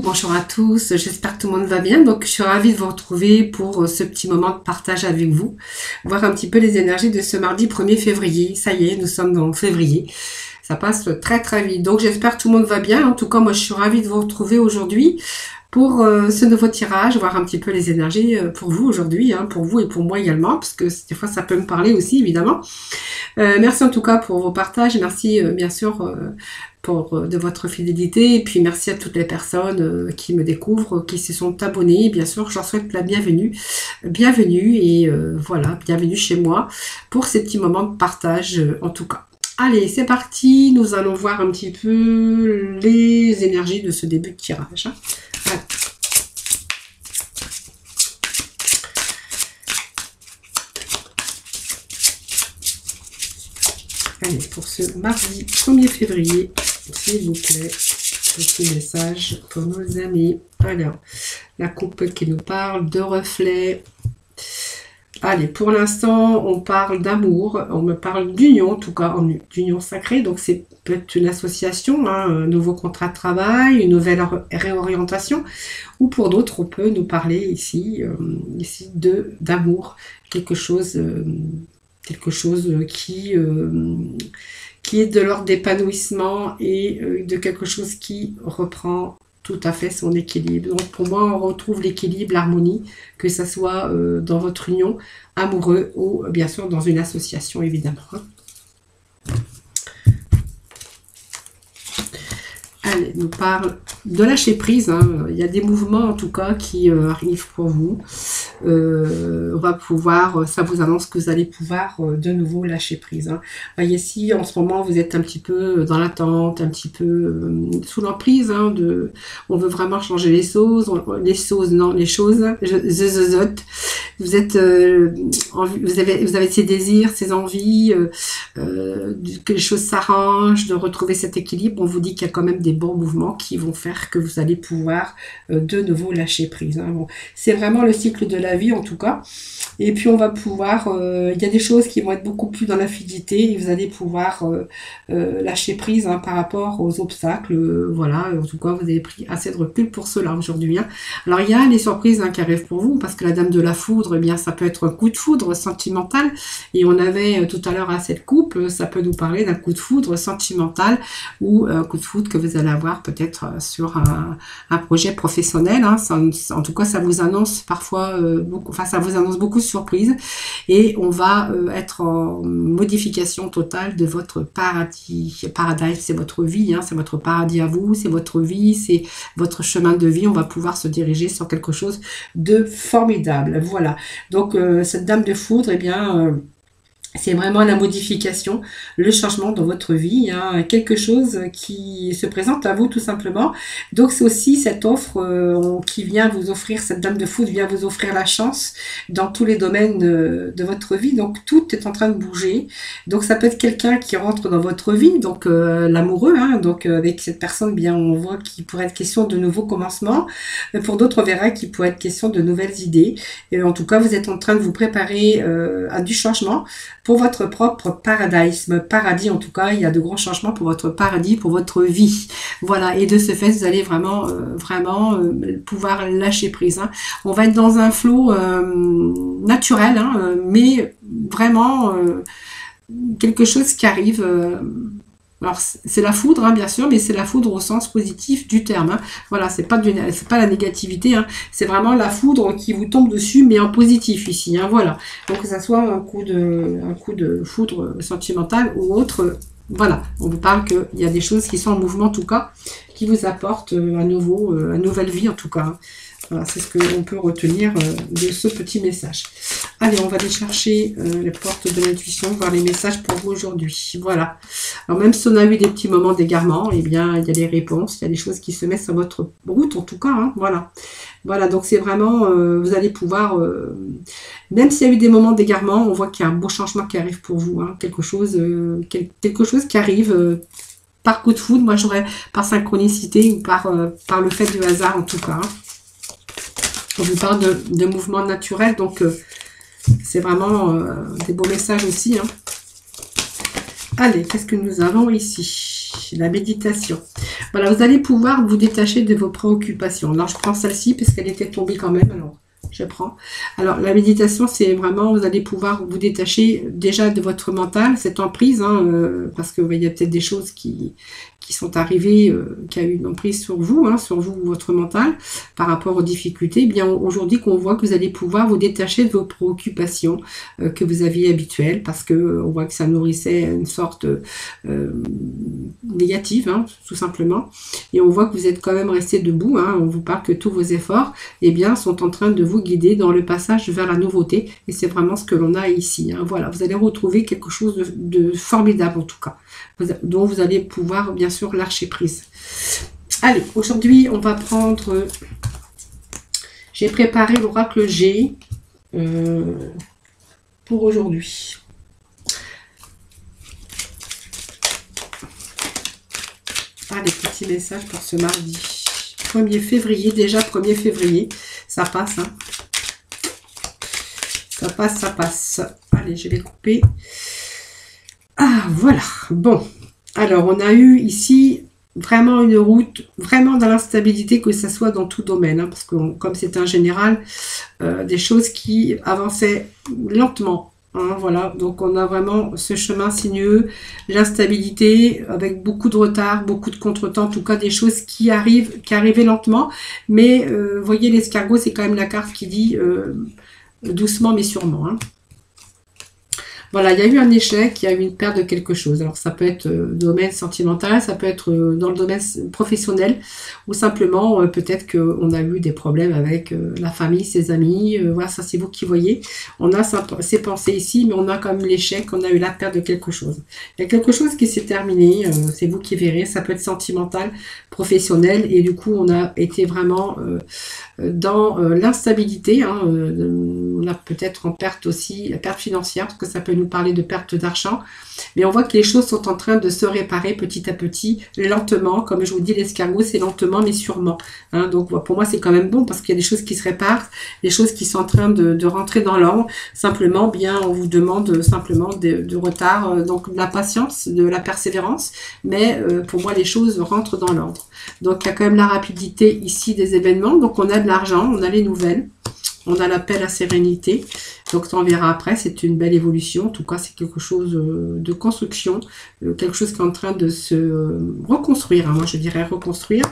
bonjour à tous, j'espère que tout le monde va bien. Donc je suis ravie de vous retrouver pour ce petit moment de partage avec vous, voir un petit peu les énergies de ce mardi 1er février. Ça y est, nous sommes dans février, ça passe très très vite. Donc j'espère que tout le monde va bien. En tout cas, moi je suis ravie de vous retrouver aujourd'hui pour ce nouveau tirage, voir un petit peu les énergies pour vous aujourd'hui, pour vous et pour moi également, parce que des fois ça peut me parler aussi évidemment. Merci en tout cas pour vos partages, merci bien sûr de votre fidélité, et puis merci à toutes les personnes qui me découvrent, qui se sont abonnées. Bien sûr, je leur souhaite la bienvenue, et voilà, bienvenue chez moi pour ces petits moments de partage en tout cas. Allez, c'est parti, nous allons voir un petit peu les énergies de ce début de tirage. Voilà. Allez, pour ce mardi 1er février, s'il vous plaît, petit message pour nos amis. Alors, la coupe qui nous parle de reflets. Allez, pour l'instant, on parle d'amour, on me parle d'union, en tout cas d'union sacrée. Donc, c'est peut-être une association, un nouveau contrat de travail, une nouvelle réorientation. Ou pour d'autres, on peut nous parler ici d'amour, quelque chose qui est de l'ordre d'épanouissement et de quelque chose qui reprend tout à fait son équilibre. Donc pour moi, on retrouve l'équilibre, l'harmonie, que ça soit dans votre union amoureuse ou bien sûr dans une association évidemment. Allez, nous parle de lâcher prise. Il y a des mouvements en tout cas qui arrivent pour vous. On va pouvoir, ça vous annonce que vous allez pouvoir de nouveau lâcher prise. Voyez, ici en ce moment vous êtes un petit peu dans l'attente, un petit peu sous l'emprise on veut vraiment changer les choses, vous êtes vous avez ces désirs, ces envies, que les choses s'arrangent, de retrouver cet équilibre. On vous dit qu'il y a quand même des bons mouvements qui vont faire que vous allez pouvoir de nouveau lâcher prise. Bon, c'est vraiment le cycle de la vie en tout cas. Et puis on va pouvoir, il y a des choses qui vont être beaucoup plus dans la fluidité et vous allez pouvoir lâcher prise par rapport aux obstacles. Voilà, en tout cas vous avez pris assez de recul pour cela aujourd'hui. Alors il y a les surprises qui arrivent pour vous, parce que la dame de la foudre, eh bien ça peut être un coup de foudre sentimental. Et on avait tout à l'heure à cette coupe, ça peut nous parler d'un coup de foudre sentimental ou un coup de foudre que vous allez avoir peut-être sur un projet professionnel. En tout cas ça vous annonce parfois beaucoup, enfin ça vous annonce beaucoup de surprises, et on va être en modification totale de votre paradis. Paradise, c'est votre vie, c'est votre paradis à vous, c'est votre vie, c'est votre chemin de vie. On va pouvoir se diriger sur quelque chose de formidable. Voilà, donc cette dame de foudre, eh bien c'est vraiment la modification, le changement dans votre vie, quelque chose qui se présente à vous tout simplement. Donc c'est aussi cette offre qui vient vous offrir, cette dame de foudre vient vous offrir la chance dans tous les domaines de votre vie. Donc tout est en train de bouger. Donc ça peut être quelqu'un qui rentre dans votre vie, donc l'amoureux, donc avec cette personne, bien on voit qu'il pourrait être question de nouveaux commencements. Pour d'autres, on verra qu'il pourrait être question de nouvelles idées. Et en tout cas, vous êtes en train de vous préparer à du changement pour votre propre paradis en tout cas. Il y a de grands changements pour votre paradis, pour votre vie. Voilà, et de ce fait, vous allez vraiment pouvoir lâcher prise. On va être dans un flot naturel, mais vraiment quelque chose qui arrive. Alors c'est la foudre, bien sûr, mais c'est la foudre au sens positif du terme. Voilà, c'est pas la négativité, c'est vraiment la foudre qui vous tombe dessus, mais en positif ici. Voilà, donc que ça soit un coup de foudre sentimentale ou autre. Voilà, on vous parle qu'il y a des choses qui sont en mouvement en tout cas, qui vous apportent une nouvelle vie en tout cas. Voilà, c'est ce qu'on peut retenir de ce petit message. Allez, on va aller chercher les portes de l'intuition, voir les messages pour vous aujourd'hui. Voilà. Alors même si on a eu des petits moments d'égarement, eh bien, il y a des réponses, il y a des choses qui se mettent sur votre route en tout cas. Voilà. Voilà, donc c'est vraiment, vous allez pouvoir, même s'il y a eu des moments d'égarement, on voit qu'il y a un beau changement qui arrive pour vous. Quelque chose qui arrive par coup de foudre. Moi, j'aurais par synchronicité ou par le fait du hasard en tout cas. On vous parle de mouvements naturels, donc c'est vraiment des beaux messages aussi. Allez, qu'est-ce que nous avons ici? la méditation. Voilà, vous allez pouvoir vous détacher de vos préoccupations. Alors, je prends celle-ci parce qu'elle était tombée quand même. Alors, je prends. Alors, la méditation, c'est vraiment, vous allez pouvoir vous détacher déjà de votre mental, cette emprise, hein, parce qu'il y a peut-être des choses qui sont arrivées, qui a eu une emprise sur vous, votre mental, par rapport aux difficultés. Eh bien, aujourd'hui, qu'on voit que vous allez pouvoir vous détacher de vos préoccupations que vous aviez habituelles, parce que on voit que ça nourrissait une sorte négative, hein, tout simplement. Et on voit que vous êtes quand même resté debout. Hein, on vous parle que tous vos efforts, eh bien, sont en train de vous guider dans le passage vers la nouveauté. Et c'est vraiment ce que l'on a ici. Hein. Voilà, vous allez retrouver quelque chose de formidable en tout cas, dont vous allez pouvoir bien sûr lâcher prise. Allez, aujourd'hui on va prendre, j'ai préparé l'oracle G pour aujourd'hui. Ah, les petits messages pour ce mardi 1er février, déjà 1er février, ça passe, hein. Ça passe, ça passe. Allez, je vais couper. Ah, voilà. Bon. Alors, on a eu ici vraiment une route, vraiment dans l'instabilité, que ce soit dans tout domaine. Hein, parce que comme c'est un général, des choses qui avançaient lentement. Hein, voilà. Donc, on a vraiment ce chemin sinueux, l'instabilité, avec beaucoup de retard, beaucoup de contretemps. En tout cas, des choses qui arrivaient lentement. Mais, vous voyez, l'escargot, c'est quand même la carte qui dit... doucement mais sûrement. Hein. Voilà, il y a eu un échec, il y a eu une perte de quelque chose. Alors ça peut être domaine sentimental, ça peut être dans le domaine professionnel, ou simplement peut-être qu'on a eu des problèmes avec la famille, ses amis. Voilà, ça c'est vous qui voyez. On a ces pensées ici, mais on a quand même l'échec, on a eu la perte de quelque chose. Il y a quelque chose qui s'est terminé, c'est vous qui verrez. Ça peut être sentimental, professionnel, et du coup on a été vraiment dans l'instabilité. Hein, on a peut-être en perte aussi, la perte financière, parce que ça peut nous parler de perte d'argent, mais on voit que les choses sont en train de se réparer petit à petit, lentement. Comme je vous dis, l'escargot, c'est lentement mais sûrement. Hein, donc pour moi, c'est quand même bon, parce qu'il y a des choses qui se réparent, des choses qui sont en train de rentrer dans l'ordre. Simplement, bien, on vous demande simplement de retard, donc de la patience, de la persévérance, mais pour moi, les choses rentrent dans l'ordre. Donc, il y a quand même la rapidité ici des événements. Donc, on a de l'argent, on a les nouvelles. On a l'appel à sérénité, donc on verra après, c'est une belle évolution, en tout cas c'est quelque chose de construction, quelque chose qui est en train de se reconstruire, hein. Moi je dirais reconstruire.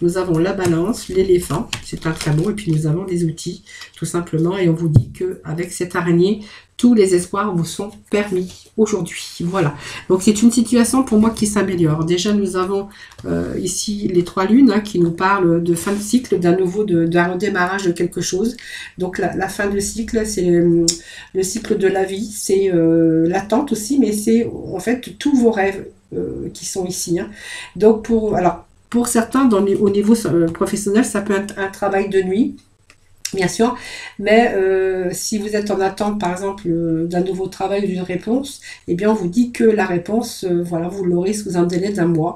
Nous avons la balance, l'éléphant, c'est un très bon, et puis nous avons des outils, tout simplement, et on vous dit qu'avec cette araignée, tous les espoirs vous sont permis aujourd'hui. Voilà, donc c'est une situation pour moi qui s'améliore. Déjà, nous avons ici les 3 lunes, hein, qui nous parlent de fin de cycle, d'un redémarrage de quelque chose. Donc la fin de cycle, c'est le cycle de la vie, c'est l'attente aussi, mais c'est en fait tous vos rêves qui sont ici. Hein. Donc pour certains, au niveau professionnel, ça peut être un travail de nuit, bien sûr, mais si vous êtes en attente, par exemple, d'un nouveau travail ou d'une réponse, eh bien, on vous dit que la réponse, voilà, vous l'aurez sous un délai d'1 mois.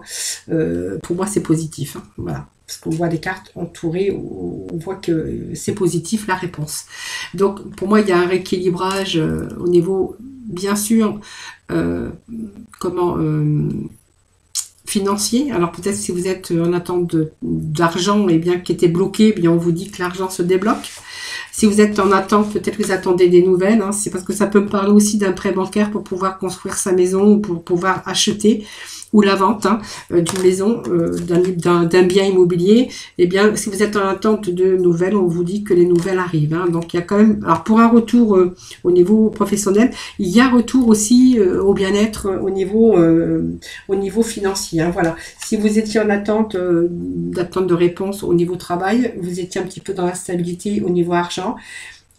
Pour moi, c'est positif, hein, voilà. Parce qu'on voit les cartes entourées, on voit que c'est positif, la réponse. Donc, pour moi, il y a un rééquilibrage au niveau, bien sûr, financier. Alors peut-être si vous êtes en attente d'argent et bien qui était bloqué, eh bien on vous dit que l'argent se débloque. Si vous êtes en attente, peut-être que vous attendez des nouvelles. Hein, c'est parce que ça peut me parler aussi d'un prêt bancaire pour pouvoir construire sa maison ou pour pouvoir acheter, ou la vente d'une maison, d'un bien immobilier. Eh bien, si vous êtes en attente de nouvelles, on vous dit que les nouvelles arrivent. Hein. Donc, il y a quand même... Alors, pour un retour au niveau professionnel, il y a retour aussi au bien-être au niveau financier. Hein. Voilà. Si vous étiez en attente de réponse au niveau travail, vous étiez un petit peu dans l'instabilité au niveau argent,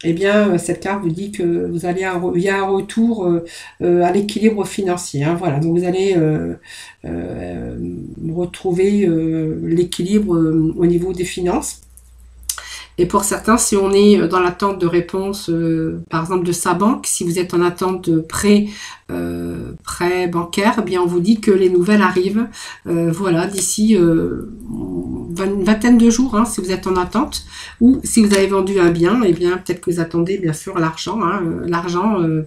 eh bien, cette carte vous dit que il y a un retour à l'équilibre financier. Hein, voilà, donc vous allez retrouver l'équilibre au niveau des finances. Et pour certains, si on est dans l'attente de réponse, par exemple de sa banque, si vous êtes en attente de prêt bancaire, eh bien on vous dit que les nouvelles arrivent, voilà, d'ici une vingtaine de jours, hein, si vous êtes en attente, ou si vous avez vendu un bien, eh bien peut-être que vous attendez bien sûr l'argent, hein,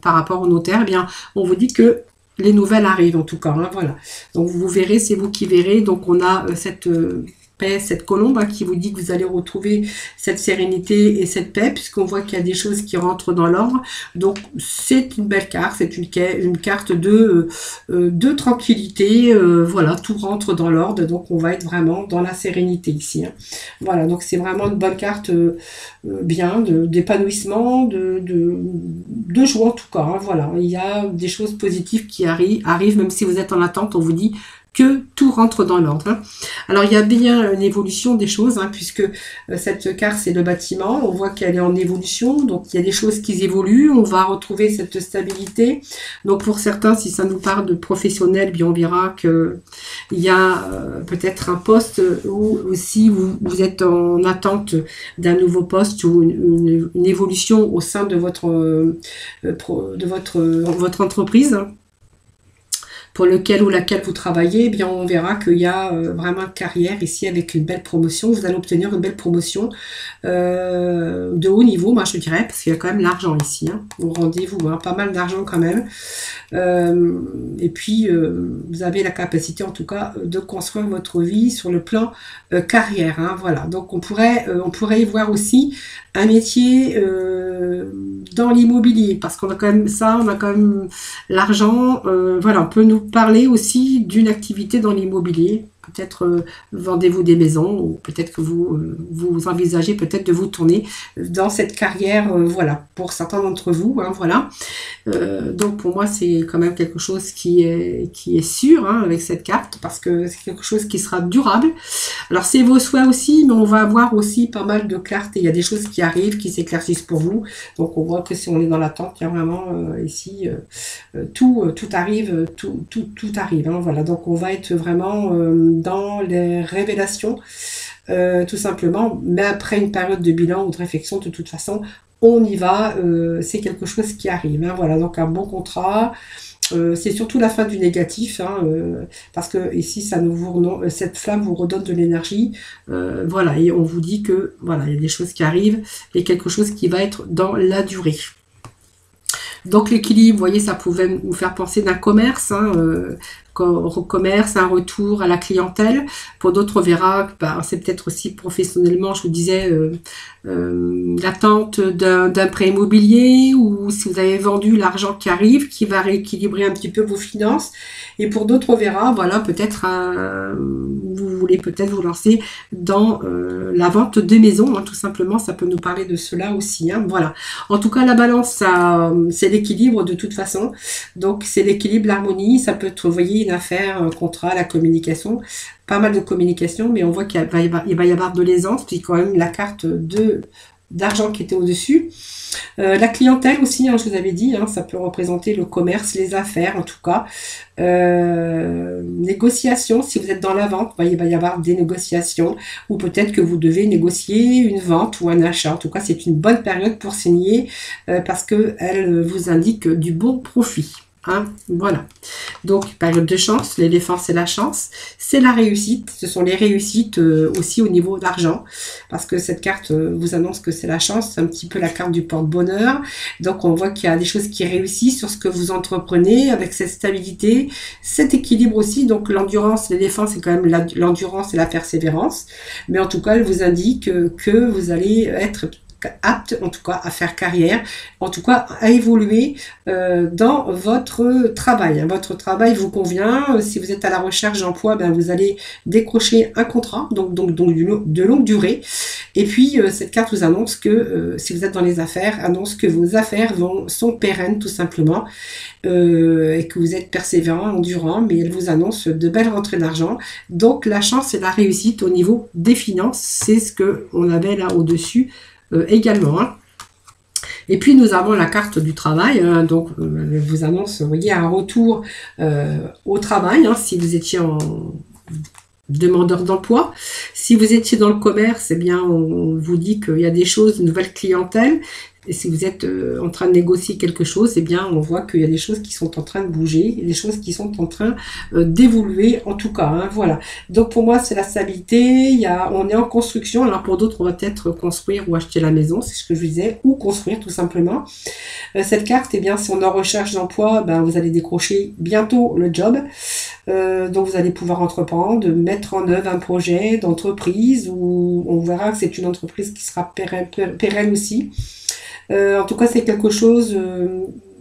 par rapport au notaire, eh bien on vous dit que les nouvelles arrivent en tout cas, hein, voilà. Donc vous verrez, c'est vous qui verrez. Donc on a cette paix, cette colombe hein, qui vous dit que vous allez retrouver cette sérénité et cette paix, puisqu'on voit qu'il y a des choses qui rentrent dans l'ordre. Donc c'est une belle carte, c'est une carte de tranquillité. Voilà, tout rentre dans l'ordre, donc on va être vraiment dans la sérénité ici. Hein. Voilà, donc c'est vraiment une bonne carte bien, d'épanouissement, de joie en tout cas. Hein, voilà, il y a des choses positives qui arrivent, même si vous êtes en attente, on vous dit que tout rentre dans l'ordre. Hein. Alors il y a bien une évolution des choses, hein, puisque cette carte c'est le bâtiment, on voit qu'elle est en évolution, donc il y a des choses qui évoluent, on va retrouver cette stabilité. Donc pour certains, si ça nous parle de professionnel, bien on verra que il y a peut-être un poste où aussi vous êtes en attente d'un nouveau poste ou une évolution au sein de votre entreprise pour lequel ou laquelle vous travaillez, eh bien on verra qu'il y a vraiment une carrière ici avec une belle promotion. Vous allez obtenir une belle promotion de haut niveau, moi je dirais, parce qu'il y a quand même l'argent ici, hein, au rendez-vous, hein, pas mal d'argent quand même. Et puis vous avez la capacité en tout cas de construire votre vie sur le plan carrière. Hein, voilà, donc on pourrait y voir aussi un métier dans l'immobilier, parce qu'on a quand même ça, on a quand même l'argent. Voilà, on peut nous parler aussi d'une activité dans l'immobilier. Peut-être vendez-vous des maisons, ou peut-être que vous envisagez peut-être de vous tourner dans cette carrière, voilà, pour certains d'entre vous, hein, voilà. Donc pour moi c'est quand même quelque chose qui est sûr hein, avec cette carte, parce que c'est quelque chose qui sera durable. Alors c'est vos souhaits aussi, mais on va avoir aussi pas mal de cartes et il y a des choses qui arrivent, qui s'éclaircissent pour vous. Donc on voit que si on est dans l'attente, il y a vraiment ici tout arrive, tout arrive. Hein, voilà, donc on va être vraiment dans les révélations, tout simplement. Mais après une période de bilan ou de réflexion, de toute façon, on y va. C'est quelque chose qui arrive. Hein, voilà, donc un bon contrat. C'est surtout la fin du négatif, hein, parce que ici, cette flamme vous redonne de l'énergie. Voilà, et on vous dit que voilà, il y a des choses qui arrivent et quelque chose qui va être dans la durée. Donc l'équilibre, vous voyez, ça pouvait vous faire penser d'un commerce, hein, commerce, un retour à la clientèle. Pour d'autres, on verra que bah, c'est peut-être aussi professionnellement, je vous disais, l'attente d'un prêt immobilier, ou si vous avez vendu l'argent qui arrive, qui va rééquilibrer un petit peu vos finances. Et pour d'autres, on verra, voilà, peut-être vous voulez peut-être vous lancer dans la vente de maisons, hein, tout simplement, ça peut nous parler de cela aussi. Hein, voilà. En tout cas, la balance, c'est l'équilibre de toute façon. Donc, c'est l'équilibre, l'harmonie. Ça peut être, vous voyez, une affaire, un contrat, la communication. Pas mal de communication, mais on voit qu'il va y avoir de l'aisance, puis quand même la carte d'argent qui était au-dessus. La clientèle aussi, hein, je vous avais dit, hein, ça peut représenter le commerce, les affaires en tout cas. Négociation, si vous êtes dans la vente, il va y avoir des négociations, ou peut-être que vous devez négocier une vente ou un achat. En tout cas, c'est une bonne période pour signer parce qu'elle vous indique du bon profit. Hein, voilà, donc période de chance, l'éléphant c'est la chance, c'est la réussite, ce sont les réussites aussi au niveau d'argent, parce que cette carte vous annonce que c'est la chance, c'est un petit peu la carte du porte-bonheur, donc on voit qu'il y a des choses qui réussissent sur ce que vous entreprenez, avec cette stabilité, cet équilibre aussi, donc l'endurance, l'éléphant c'est quand même l'endurance et la persévérance, mais en tout cas elle vous indique que vous allez être apte en tout cas à faire carrière, en tout cas à évoluer dans votre travail. Votre travail vous convient, si vous êtes à la recherche d'emploi, ben vous allez décrocher un contrat, donc de longue durée. Et puis cette carte vous annonce que si vous êtes dans les affaires, annonce que vos affaires sont pérennes tout simplement, et que vous êtes persévérant, endurant, mais elle vous annonce de belles rentrées d'argent. Donc la chance et la réussite au niveau des finances, c'est ce que on avait là au-dessus également. Hein. Et puis nous avons la carte du travail, hein, donc elle vous annonce, vous voyez, un retour au travail, hein, si vous étiez en demandeur d'emploi. Si vous étiez dans le commerce, eh bien on vous dit qu'il y a des choses, une nouvelle clientèle. Et si vous êtes en train de négocier quelque chose, eh bien, on voit qu'il y a des choses qui sont en train de bouger, des choses qui sont en train d'évoluer, en tout cas. Hein, voilà. Donc, pour moi, c'est la stabilité. On est en construction. Alors, pour d'autres, on va peut-être construire ou acheter la maison, c'est ce que je disais, ou construire, tout simplement. Cette carte, eh bien, si on est en recherche d'emploi, ben, vous allez décrocher bientôt le job. Donc, vous allez pouvoir entreprendre, mettre en œuvre un projet d'entreprise où on verra que c'est une entreprise qui sera pérenne aussi. En tout cas, c'est quelque chose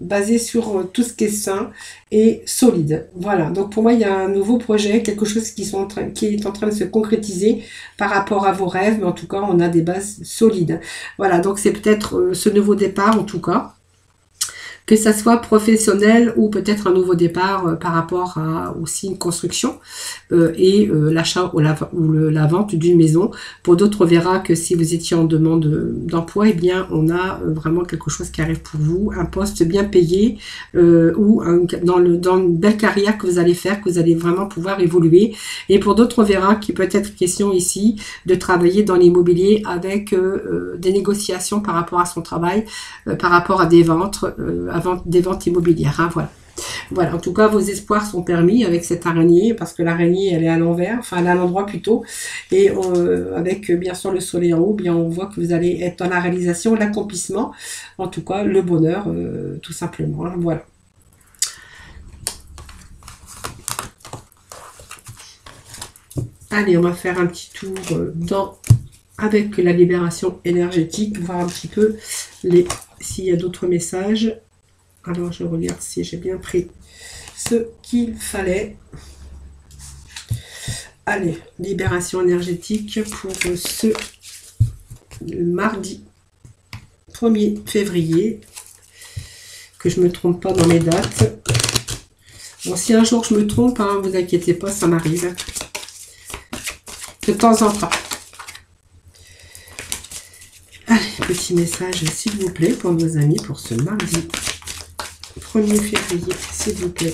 basé sur tout ce qui est sain et solide. Voilà. Donc, pour moi, il y a un nouveau projet, quelque chose qui est en train de se concrétiser par rapport à vos rêves. Mais en tout cas, on a des bases solides. Voilà. Donc, c'est peut-être ce nouveau départ, en tout cas. Que ça soit professionnel ou peut-être un nouveau départ par rapport à aussi une construction et l'achat ou la vente d'une maison. Pour d'autres, on verra que si vous étiez en demande d'emploi, eh bien, on a vraiment quelque chose qui arrive pour vous, un poste bien payé ou dans une belle carrière que vous allez faire, que vous allez vraiment pouvoir évoluer. Et pour d'autres, on verra qu'il peut être question ici de travailler dans l'immobilier avec des négociations par rapport à son travail, par rapport à des ventes, des ventes immobilières. Hein, voilà. Voilà, en tout cas, vos espoirs sont permis avec cette araignée, parce que l'araignée, elle est à l'envers, enfin, elle est à l'endroit plutôt, et avec, bien sûr, le soleil en haut, bien, on voit que vous allez être dans la réalisation, l'accomplissement, en tout cas, le bonheur, tout simplement. Hein, voilà. Allez, on va faire un petit tour avec la libération énergétique, voir un petit peu s'il y a d'autres messages. Alors, je regarde si j'ai bien pris ce qu'il fallait. Allez, libération énergétique pour ce mardi 1er février. Que je ne me trompe pas dans mes dates. Bon, si un jour je me trompe, hein, vous inquiétez pas, ça m'arrive. De temps en temps. Allez, petit message, s'il vous plaît, pour nos amis, pour ce mardi 1er février, s'il vous plaît.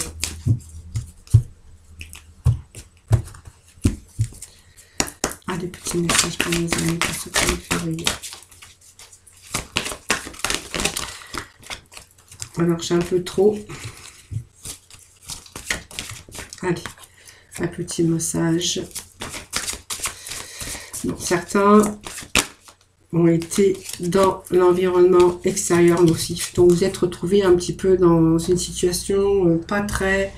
Allez, petit message pour nos amis, pour ce 1er février. Alors, j'ai un peu trop. Allez, un petit message. Bon, certains ont été dans l'environnement extérieur nocif. Donc vous êtes retrouvé un petit peu dans une situation pas très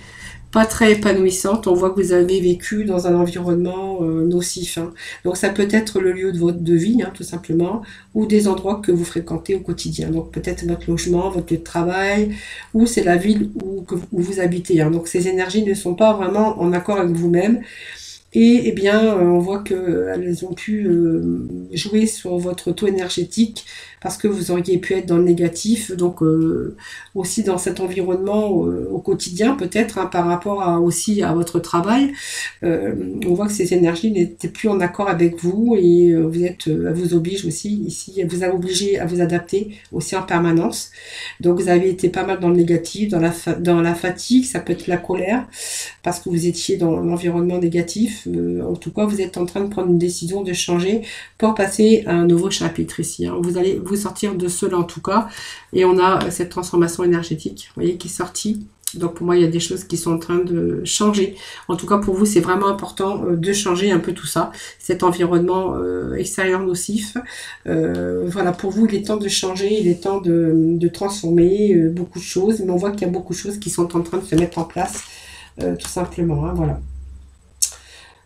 épanouissante. On voit que vous avez vécu dans un environnement nocif. Hein. Donc ça peut être le lieu de vie, hein, tout simplement, ou des endroits que vous fréquentez au quotidien. Donc peut-être votre logement, votre lieu de travail, ou c'est la ville où vous habitez. Hein. Donc ces énergies ne sont pas vraiment en accord avec vous-même. Et eh bien, on voit qu'elles ont pu jouer sur votre taux énergétique parce que vous auriez pu être dans le négatif. Donc, aussi dans cet environnement au quotidien, peut-être, hein, par rapport aussi à votre travail, on voit que ces énergies n'étaient plus en accord avec vous et elle vous oblige aussi ici, elle vous a obligé à vous adapter aussi en permanence. Donc, vous avez été pas mal dans le négatif, dans la fatigue, ça peut être la colère, parce que vous étiez dans l'environnement négatif. En tout cas, vous êtes en train de prendre une décision de changer pour passer à un nouveau chapitre ici. Hein. Vous allez vous sortir de cela en tout cas. Et on a cette transformation énergétique, vous voyez, qui est sortie. Donc pour moi, il y a des choses qui sont en train de changer. En tout cas, pour vous, c'est vraiment important de changer un peu tout ça. Cet environnement extérieur nocif. Voilà, pour vous, il est temps de changer, il est temps de transformer beaucoup de choses. Mais on voit qu'il y a beaucoup de choses qui sont en train de se mettre en place, tout simplement. Hein, voilà.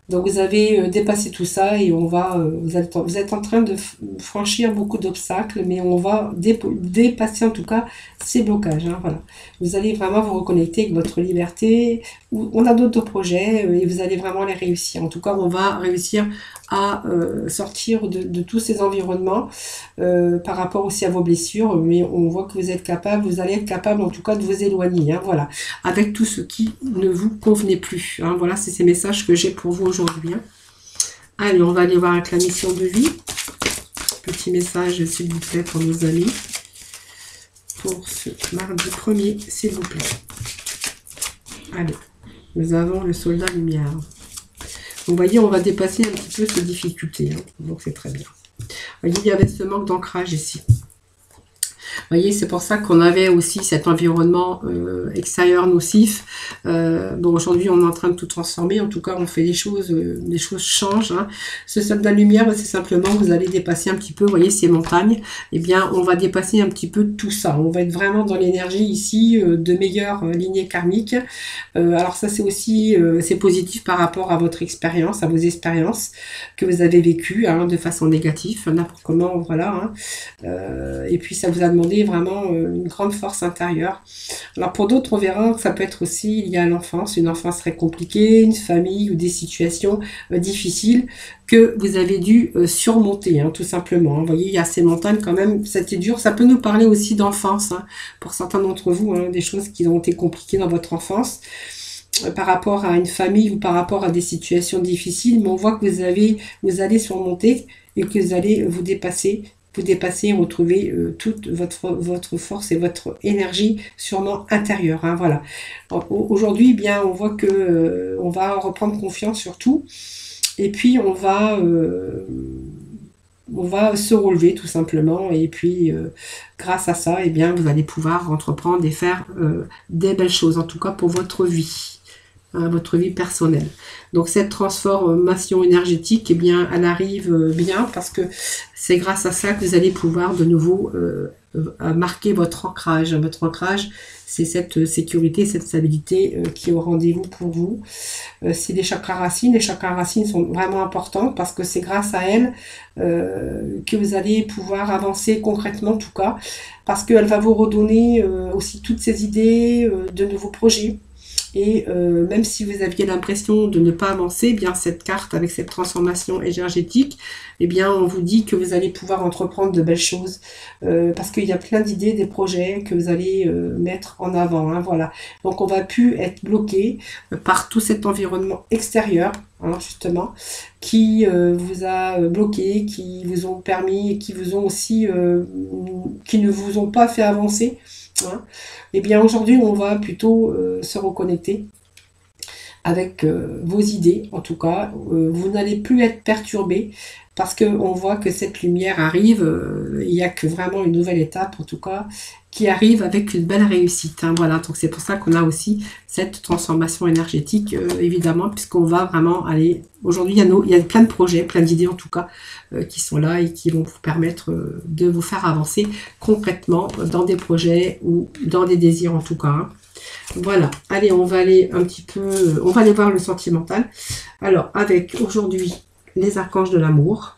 Donc vous avez dépassé tout ça et vous êtes en train de franchir beaucoup d'obstacles, mais on va dépasser en tout cas ces blocages. Hein, voilà. Vous allez vraiment vous reconnecter avec votre liberté. On a d'autres projets et vous allez vraiment les réussir. En tout cas, on va réussir à sortir de tous ces environnements par rapport aussi à vos blessures, mais on voit que vous allez être capable en tout cas de vous éloigner, hein, voilà, avec tout ce qui ne vous convenait plus. Hein, voilà, c'est ces messages que j'ai pour vous aujourd'hui. Hein. Allez, on va aller voir avec la mission de vie. Petit message, s'il vous plaît, pour nos amis. Pour ce mardi 1er, s'il vous plaît. Allez, nous avons le soldat lumière. Vous voyez, on va dépasser un petit peu ces difficultés. Hein. Donc, c'est très bien. Vous voyez, il y avait ce manque d'ancrage ici. voyez, c'est pour ça qu'on avait aussi cet environnement extérieur nocif. Bon, aujourd'hui, on est en train de tout transformer. En tout cas, on fait les choses changent. Hein. Ce soldat lumière, c'est simplement, vous allez dépasser un petit peu, vous voyez, ces montagnes. Eh bien, on va dépasser un petit peu tout ça. On va être vraiment dans l'énergie ici de meilleures lignées karmiques. Alors ça, c'est aussi, c'est positif par rapport à votre expérience, à vos expériences que vous avez vécues hein, de façon négative, n'importe comment, voilà. Hein. Et puis, ça vous a demandé vraiment une grande force intérieure. Alors, pour d'autres, on verra que ça peut être aussi lié à l'enfance, une enfance très compliquée, une famille ou des situations difficiles que vous avez dû surmonter, hein, tout simplement. Vous voyez, il y a ces montagnes quand même, c'était dur. Ça peut nous parler aussi d'enfance, hein, pour certains d'entre vous, hein, des choses qui ont été compliquées dans votre enfance, par rapport à une famille ou par rapport à des situations difficiles, mais on voit que vous allez surmonter et que vous allez vous dépasser, retrouver toute votre force et votre énergie sûrement intérieure. Hein, voilà. Aujourd'hui, bien, on voit que on va reprendre confiance sur tout, et puis on va se relever tout simplement, et puis grâce à ça, eh bien, vous allez pouvoir entreprendre et faire des belles choses, en tout cas pour votre vie. Votre vie personnelle. Donc cette transformation énergétique, eh bien, elle arrive bien parce que c'est grâce à ça que vous allez pouvoir de nouveau marquer votre ancrage. Votre ancrage, c'est cette sécurité, cette stabilité qui est au rendez-vous pour vous. C'est les chakras racines. Les chakras racines sont vraiment importants parce que c'est grâce à elles que vous allez pouvoir avancer concrètement, en tout cas, parce qu'elle va vous redonner aussi toutes ces idées de nouveaux projets. Et même si vous aviez l'impression de ne pas avancer, eh bien cette carte avec cette transformation énergétique, eh bien on vous dit que vous allez pouvoir entreprendre de belles choses parce qu'il y a plein d'idées, des projets que vous allez mettre en avant. Hein, voilà. Donc on va plus être bloqué par tout cet environnement extérieur, hein, justement, qui vous a bloqué, qui vous ont permis, qui vous ont aussi, qui ne vous ont pas fait avancer. Hein. Eh bien aujourd'hui on va plutôt se reconnecter avec vos idées, en tout cas. Vous n'allez plus être perturbé parce qu'on voit que cette lumière arrive, il n'y a que vraiment une nouvelle étape, en tout cas, qui arrive avec une belle réussite. Hein, voilà, donc c'est pour ça qu'on a aussi cette transformation énergétique, évidemment, puisqu'on va vraiment aller... Aujourd'hui, il y a plein de projets, plein d'idées en tout cas, qui sont là et qui vont vous permettre de vous faire avancer concrètement dans des projets ou dans des désirs en tout cas. Hein. Voilà, allez, on va aller un petit peu... on va aller voir le sentimental. Alors, avec aujourd'hui les archanges de l'amour.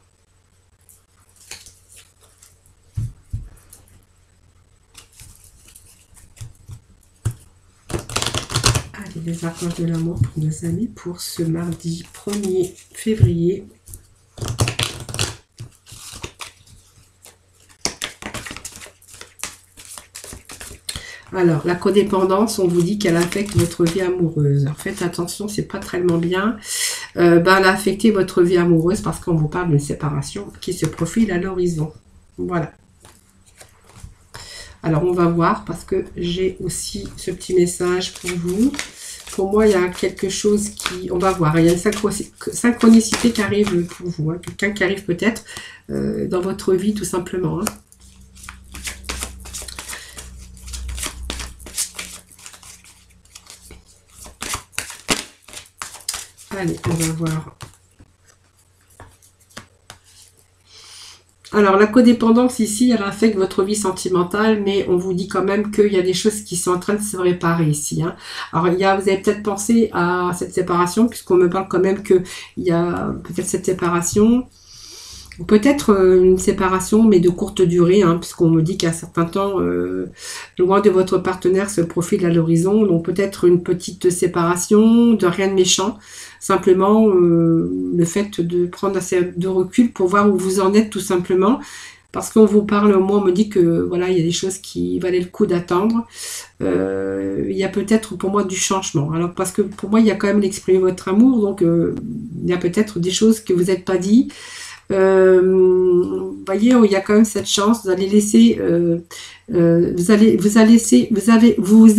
Les archanges de l'amour pour nos amis pour ce mardi 1er février. Alors, la codépendance, on vous dit qu'elle affecte votre vie amoureuse. Alors, faites attention, c'est pas tellement bien. Elle a affecté votre vie amoureuse parce qu'on vous parle d'une séparation qui se profile à l'horizon. Voilà. Alors, on va voir parce que j'ai aussi ce petit message pour vous. Pour moi, il y a quelque chose qui... On va voir, il y a une synchronicité qui arrive pour vous. Hein. Quelqu'un qui arrive peut-être dans votre vie, tout simplement. Hein. Allez, on va voir. Alors, la codépendance ici, elle affecte votre vie sentimentale, mais on vous dit quand même qu'il y a des choses qui sont en train de se réparer ici. Hein. Alors, vous avez peut-être pensé à cette séparation, puisqu'on me parle quand même qu'il y a peut-être cette séparation, ou peut-être une séparation, mais de courte durée, hein, puisqu'on me dit qu'à un certain temps, loin de votre partenaire se profile à l'horizon, donc peut-être une petite séparation, de rien de méchant, simplement le fait de prendre assez de recul pour voir où vous en êtes tout simplement, parce qu'on vous parle, moi on me dit que voilà, il y a des choses qui valaient le coup d'attendre, il y a peut-être pour moi du changement, alors parce que pour moi il y a quand même d'exprimer votre amour, donc il y a peut-être des choses que vous n'êtes pas dit. Vous voyez, il y a quand même cette chance, vous allez laisser vous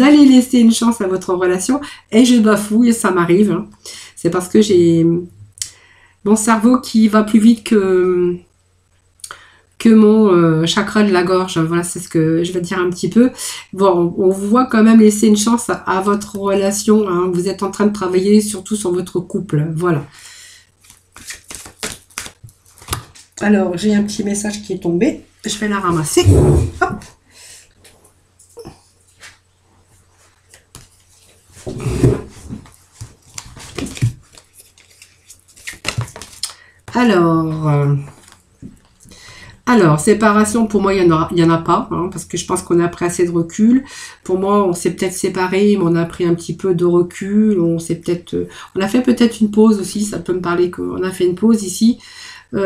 allez laisser une chance à votre relation, et je bafouille, ça m'arrive, hein. C'est parce que j'ai mon cerveau qui va plus vite que que mon chakra de la gorge. Voilà, c'est ce que je vais dire un petit peu. Bon, on vous voit quand même laisser une chance à votre relation. Hein. Vous êtes en train de travailler surtout sur votre couple. Voilà. Alors, j'ai un petit message qui est tombé. Je vais la ramasser. Hop. Alors, séparation, pour moi, il y en a pas, hein, parce que je pense qu'on a pris assez de recul. Pour moi, on s'est peut-être séparés, mais on a pris un petit peu de recul. On a fait peut-être une pause aussi, ça peut me parler qu'on a fait une pause ici. Il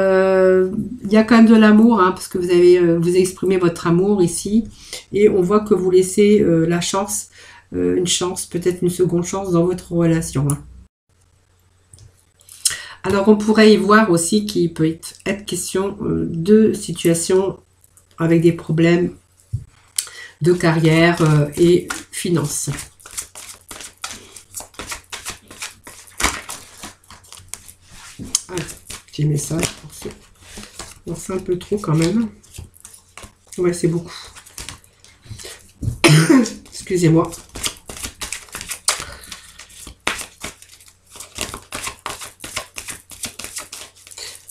y a quand même de l'amour, hein, parce que vous exprimez votre amour ici, et on voit que vous laissez la chance, une chance, peut-être une seconde chance dans votre relation. Hein. Alors, on pourrait y voir aussi qu'il peut être question de situations avec des problèmes de carrière et finances. Voilà, petit message pour ceux. Bon, c'est un peu trop quand même. Ouais, c'est beaucoup. Excusez-moi.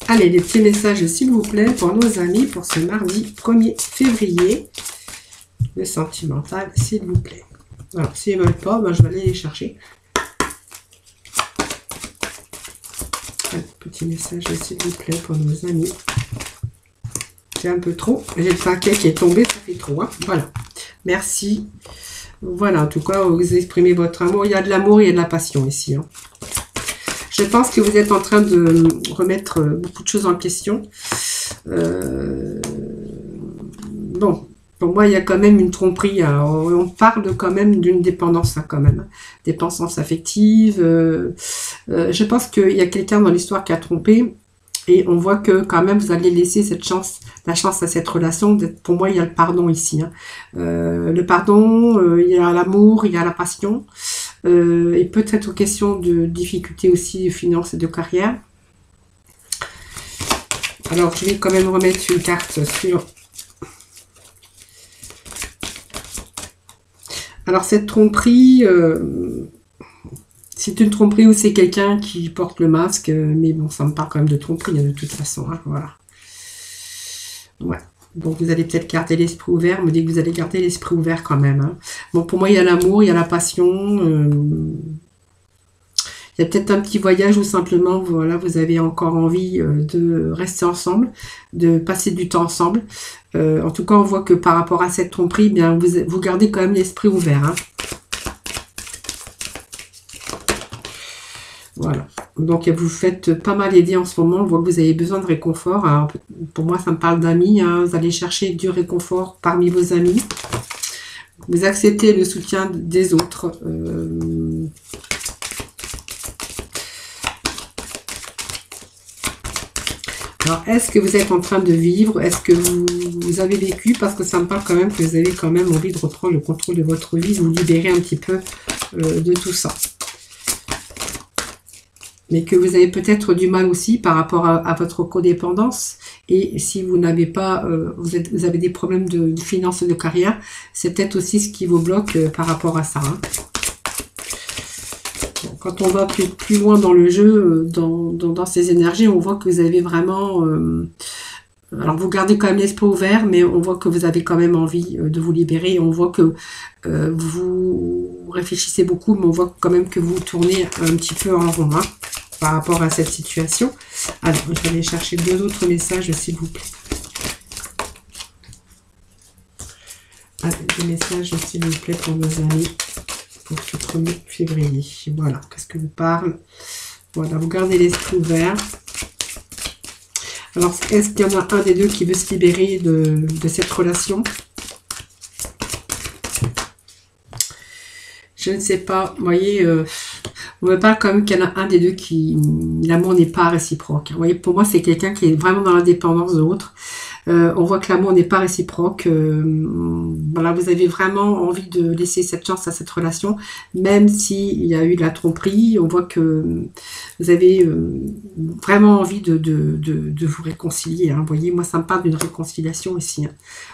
Allez, les petits messages, s'il vous plaît, pour nos amis, pour ce mardi 1er février. Le sentimental, s'il vous plaît. Alors, s'ils ne veulent pas, ben, je vais aller les chercher. Allez, petit message, s'il vous plaît, pour nos amis. C'est un peu trop. J'ai le paquet qui est tombé, ça fait trop. Hein. Voilà. Merci. Voilà, en tout cas, vous exprimez votre amour. Il y a de l'amour, il y a de la passion ici. Hein. Je pense que vous êtes en train de remettre beaucoup de choses en question. Bon, pour moi, il y a quand même une tromperie. Alors, on parle quand même d'une dépendance, hein, quand même. Dépendance affective. Je pense qu'il y a quelqu'un dans l'histoire qui a trompé. Et on voit que quand même, vous allez laisser la chance à cette relation. Pour moi, il y a le pardon ici. Hein. Le pardon, il y a l'amour, il y a la passion. Et peut-être aux questions de difficultés aussi de finances et de carrière. Alors, je vais quand même remettre une carte sur... Alors, cette tromperie, c'est une tromperie ou c'est quelqu'un qui porte le masque, mais bon, ça me parle quand même de tromperie, hein, de toute façon. Hein, voilà. Ouais. Donc, vous allez peut-être garder l'esprit ouvert. Me dit que vous allez garder l'esprit ouvert quand même. Hein. Bon, pour moi, il y a l'amour, il y a la passion. Il y a peut-être un petit voyage où simplement, voilà, vous avez encore envie de rester ensemble, de passer du temps ensemble. En tout cas, on voit que par rapport à cette tromperie, bien, vous gardez quand même l'esprit ouvert. Hein. Voilà. Donc, vous faites pas mal aider en ce moment. On voit que vous avez besoin de réconfort. Alors, pour moi, ça me parle d'amis. Hein. Vous allez chercher du réconfort parmi vos amis. Vous acceptez le soutien des autres. Alors, est-ce que vous êtes en train de vivre? Est-ce que vous avez vécu? Parce que ça me parle quand même que vous avez quand même envie de reprendre le contrôle de votre vie, de vous libérer un petit peu de tout ça. Mais que vous avez peut-être du mal aussi par rapport à votre codépendance. Et si vous n'avez pas, vous avez des problèmes de finances et de carrière, c'est peut-être aussi ce qui vous bloque par rapport à ça. Hein. Quand on va plus loin dans le jeu, dans ces énergies, on voit que vous avez vraiment... alors, vous gardez quand même l'esprit ouvert, mais on voit que vous avez quand même envie de vous libérer. On voit que vous réfléchissez beaucoup, mais on voit quand même que vous tournez un petit peu en rond hein, par rapport à cette situation. Alors, je vais aller chercher 2 autres messages, s'il vous plaît. Allez, des messages, s'il vous plaît, pour nos amis. Pour ce 1er février. Voilà, qu'est-ce que vous parle? Voilà, vous gardez l'esprit ouvert. Alors, est-ce qu'il y en a un des deux qui veut se libérer de cette relation? Je ne sais pas. Vous voyez, on me parle quand même qu'il y en a un des deux qui... L'amour n'est pas réciproque. Vous voyez, pour moi, c'est quelqu'un qui est vraiment dans la dépendance de l'autre. On voit que l'amour n'est pas réciproque. Voilà, vous avez vraiment envie de laisser cette chance à cette relation, même s'il y a eu de la tromperie. On voit que vous avez vraiment envie de vous réconcilier. Hein. Vous voyez, moi, ça me parle d'une réconciliation ici. Hein.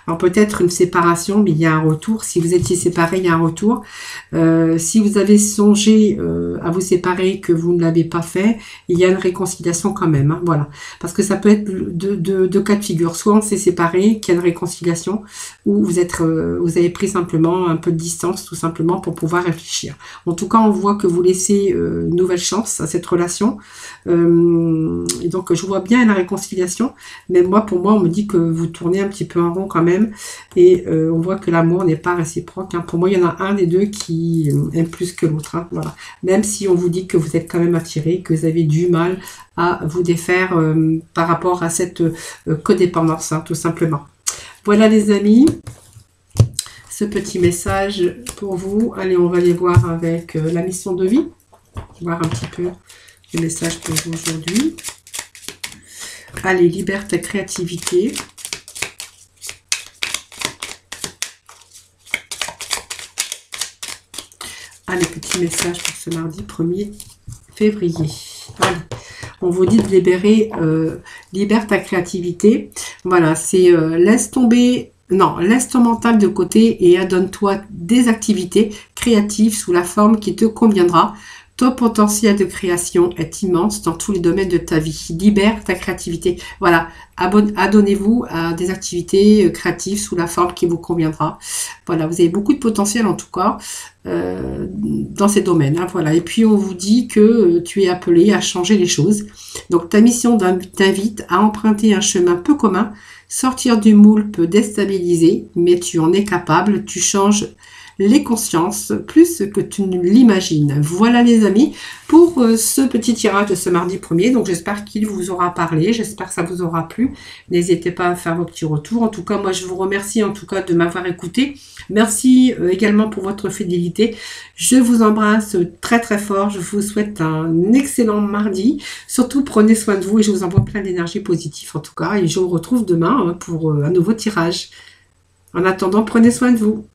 Alors, peut-être une séparation, mais il y a un retour. Si vous étiez séparés, il y a un retour. Si vous avez songé à vous séparer, que vous ne l'avez pas fait, il y a une réconciliation quand même. Hein. Voilà. Parce que ça peut être deux cas de figure. Soit on s'est séparés, qu'il y a une réconciliation, ou vous avez pris simplement un peu de distance, tout simplement, pour pouvoir réfléchir. En tout cas, on voit que vous laissez une nouvelle chance à cette relation. Et donc, je vois bien la réconciliation, mais pour moi, on me dit que vous tournez un petit peu en rond quand même, et on voit que l'amour n'est pas réciproque. Hein. Pour moi, il y en a un des deux qui aime plus que l'autre. Hein. Voilà. Même si on vous dit que vous êtes quand même attiré, que vous avez du mal à vous défaire par rapport à cette codépendance, hein, tout simplement. Voilà les amis, ce petit message pour vous. Allez, on va aller voir avec la mission de vie, voir un petit peu le message pour vous aujourd'hui. Allez, libère ta créativité. Allez, petit message pour ce mardi 1er février. Allez, on vous dit de libérer, libère ta créativité. Voilà, c'est laisse tomber, non, laisse ton mental de côté et adonne-toi des activités créatives sous la forme qui te conviendra. Ton potentiel de création est immense dans tous les domaines de ta vie. Libère ta créativité. Voilà, adonnez-vous à des activités créatives sous la forme qui vous conviendra. Voilà, vous avez beaucoup de potentiel en tout cas dans ces domaines. Hein, voilà. Et puis on vous dit que tu es appelé à changer les choses. Donc ta mission t'invite à emprunter un chemin peu commun. Sortir du moule peut déstabiliser, mais tu en es capable. Tu changes les consciences plus que tu ne l'imagines. Voilà les amis pour ce petit tirage de ce mardi 1er. Donc j'espère qu'il vous aura parlé, j'espère que ça vous aura plu. N'hésitez pas à faire vos petits retours. En tout cas, moi je vous remercie en tout cas de m'avoir écouté. Merci également pour votre fidélité. Je vous embrasse très très fort. Je vous souhaite un excellent mardi. Surtout prenez soin de vous et je vous envoie plein d'énergie positive en tout cas. Et je vous retrouve demain pour un nouveau tirage. En attendant, prenez soin de vous.